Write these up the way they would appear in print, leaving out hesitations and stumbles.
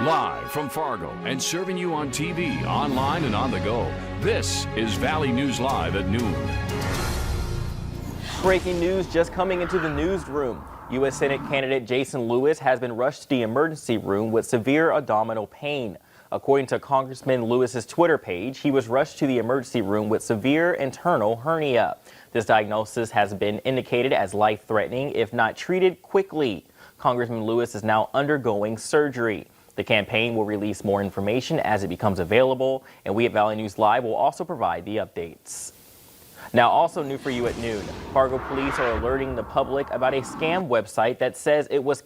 Live from Fargo and serving you on TV, online, and on the go. This is Valley News Live at noon. Breaking news just coming into the newsroom. U.S. Senate candidate Jason Lewis has been rushed to the emergency room with severe abdominal pain. According to Congressman Lewis's Twitter page, he was rushed to the emergency room with severe internal hernia. This diagnosis has been indicated as life-threatening if not treated quickly. Congressman Lewis is now undergoing surgery. The campaign will release more information as it becomes available, and we at Valley News Live will also provide the updates. Now, also new for you at noon, Fargo police are alerting the public about a scam website that says it was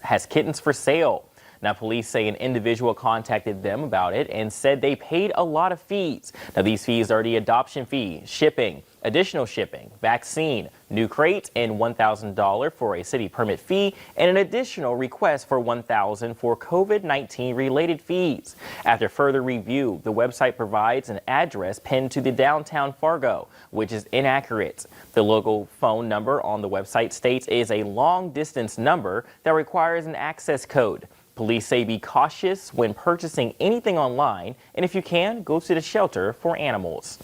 has kittens for sale. Now, police say an individual contacted them about it and said they paid a lot of fees. Now, these fees are the adoption fee, shipping, additional shipping, vaccine, new crate, and $1,000 for a city permit fee, and an additional request for $1,000 for COVID-19 related fees. After further review, the website provides an address pinned to the downtown Fargo, which is inaccurate. The local phone number on the website states it is a long distance number that requires an access code. Police say be cautious when purchasing anything online, and if you can, go to the shelter for animals.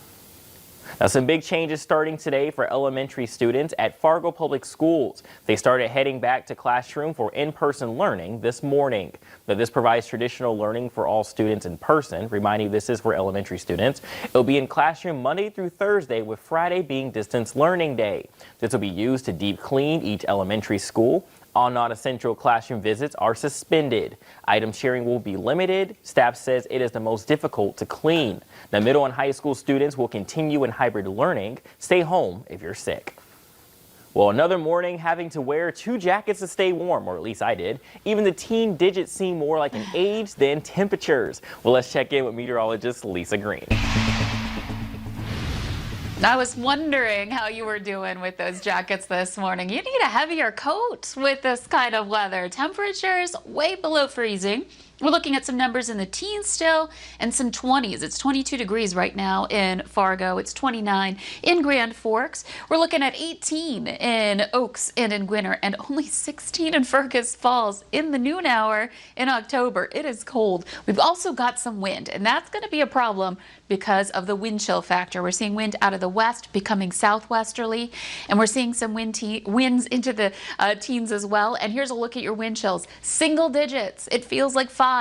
Now, some big changes starting today for elementary students at Fargo Public Schools. They started heading back to classroom for in-person learning this morning. Now, this provides traditional learning for all students in person, reminding this is for elementary students. It'll be in classroom Monday through Thursday, with Friday being distance learning day. This will be used to deep clean each elementary school. All non-essential classroom visits are suspended. Item sharing will be limited. Staff says it is the most difficult to clean. Now, middle and high school students will continue in hybrid learning. Stay home if you're sick. Well, another morning having to wear 2 jackets to stay warm, or at least I did. Even the teen digits seem more like an age than temperatures. Well, let's check in with meteorologist Lisa Green. I was wondering how you were doing with those jackets this morning. You need a heavier coat with this kind of weather. Temperatures way below freezing. We're looking at some numbers in the teens still and some 20s. It's 22 degrees right now in Fargo. It's 29 in Grand Forks. We're looking at 18 in Oaks and in Gwinner, and only 16 in Fergus Falls in the noon hour in October. It is cold. We've also got some wind, and that's going to be a problem because of the wind chill factor. We're seeing wind out of the west becoming southwesterly, and we're seeing some winds into the teens as well. And here's a look at your wind chills. Single digits. It feels like 5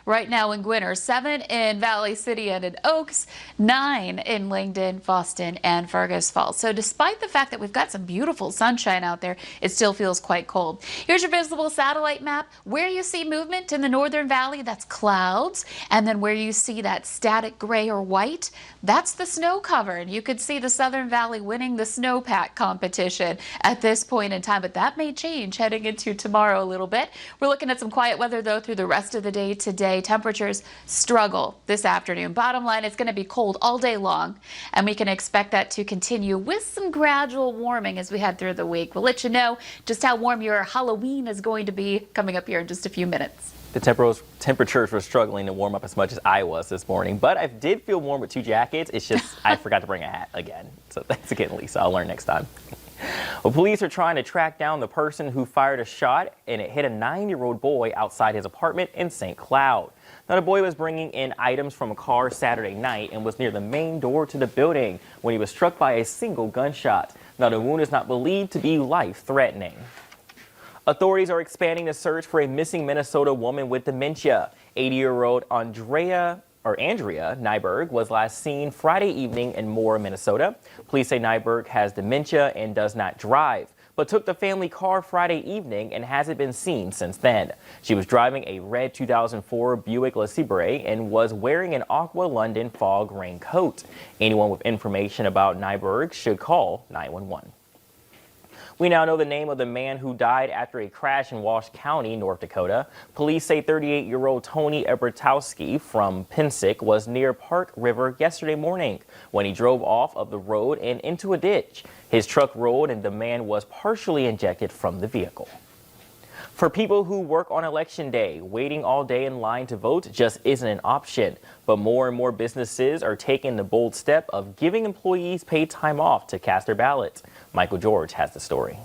right now in Gwinner, 7 in Valley City and in Oaks, 9 in Langdon, Boston, and Fergus Falls. So despite the fact that we've got some beautiful sunshine out there, it still feels quite cold. Here's your visible satellite map. Where you see movement in the northern valley, that's clouds. And then where you see that static gray or white, that's the snow cover. And you could see the southern valley winning the snowpack competition at this point in time, but that may change heading into tomorrow a little bit. We're looking at some quiet weather though through the rest of the day today. Temperatures struggle this afternoon. Bottom line, it's going to be cold all day long, and we can expect that to continue with some gradual warming as we head through the week. We'll let you know just how warm your Halloween is going to be coming up here in just a few minutes. The temperatures were struggling to warm up as much as I was this morning, but I did feel warm with 2 jackets. It's just I forgot to bring a hat again. So thanks again, Lisa. I'll learn next time. Well, police are trying to track down the person who fired a shot and it hit a 9-year-old boy outside his apartment in St. Cloud. Now, the boy was bringing in items from a car Saturday night and was near the main door to the building when he was struck by a single gunshot. Now, the wound is not believed to be life-threatening. Authorities are expanding the search for a missing Minnesota woman with dementia. 80-year-old Andrea Nyberg was last seen Friday evening in Moore, Minnesota. Police say Nyberg has dementia and does not drive, but took the family car Friday evening and hasn't been seen since then. She was driving a red 2004 Buick LeSabre and was wearing an Aqua London fog raincoat. Anyone with information about Nyberg should call 911. We now know the name of the man who died after a crash in Walsh County, North Dakota. Police say 38-year-old Tony Ebertowski from Pensick was near Park River yesterday morning when he drove off of the road and into a ditch. His truck rolled and the man was partially ejected from the vehicle. For people who work on Election Day, waiting all day in line to vote just isn't an option. But more and more businesses are taking the bold step of giving employees paid time off to cast their ballots. Michael George has the story.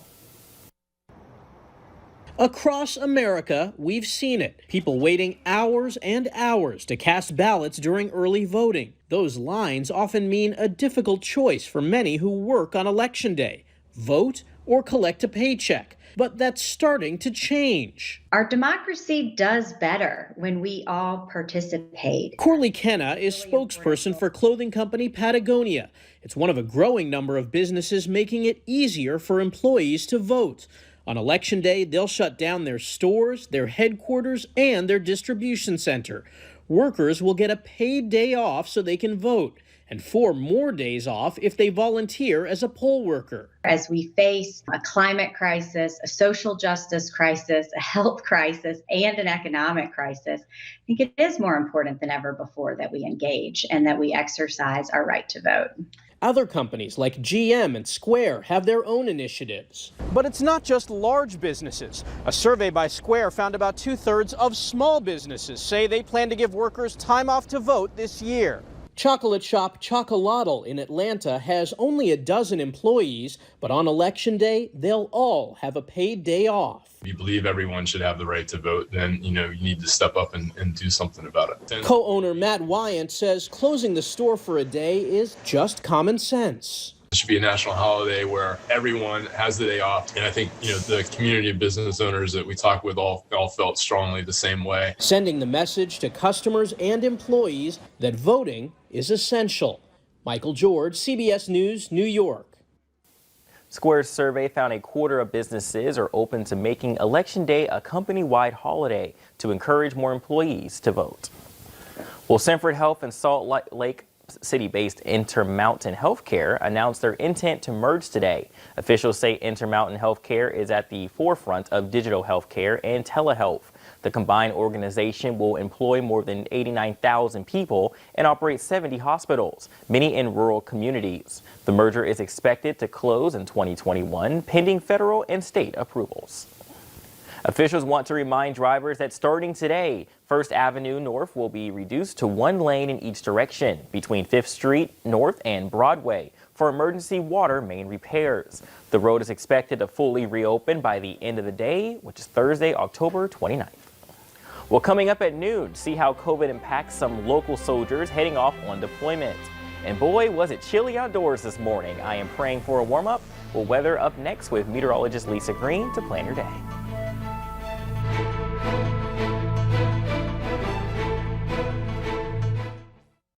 Across America, we've seen it. People waiting hours and hours to cast ballots during early voting. Those lines often mean a difficult choice for many who work on Election Day: vote or collect a paycheck. But that's starting to change. Our democracy does better when we all participate. Corley Kenna is spokesperson for clothing company Patagonia. It's one of a growing number of businesses making it easier for employees to vote. On Election Day, they'll shut down their stores, their headquarters, and their distribution center. Workers will get a paid day off so they can vote, and 4 more days off if they volunteer as a poll worker. As we face a climate crisis, a social justice crisis, a health crisis, and an economic crisis, I think it is more important than ever before that we engage and that we exercise our right to vote. Other companies like GM and Square have their own initiatives. But it's not just large businesses. A survey by Square found about 2/3 of small businesses say they plan to give workers time off to vote this year. Chocolate shop Chocolatl in Atlanta has only a dozen employees, but on Election Day, they'll all have a paid day off. If you believe everyone should have the right to vote, then, you need to step up and do something about it. Co-owner Matt Wyant says closing the store for a day is just common sense. It should be a national holiday where everyone has the day off. And I think, the community of business owners that we talk with all felt strongly the same way. Sending the message to customers and employees that voting is essential. Michael George, CBS News, New York. Square's survey found a quarter of businesses are open to making Election Day a company-wide holiday to encourage more employees to vote. Well, Sanford Health and Salt Lake City-based Intermountain Healthcare announced their intent to merge today. Officials say Intermountain Healthcare is at the forefront of digital healthcare and telehealth. The combined organization will employ more than 89,000 people and operate 70 hospitals, many in rural communities. The merger is expected to close in 2021, pending federal and state approvals. Officials want to remind drivers that starting today, First Avenue North will be reduced to 1 lane in each direction between 5th Street North and Broadway for emergency water main repairs. The road is expected to fully reopen by the end of the day, which is Thursday, October 29th. Well, coming up at noon, see how COVID impacts some local soldiers heading off on deployment. And boy, was it chilly outdoors this morning. I am praying for a warm-up. Well, weather up next with meteorologist Lisa Green to plan your day.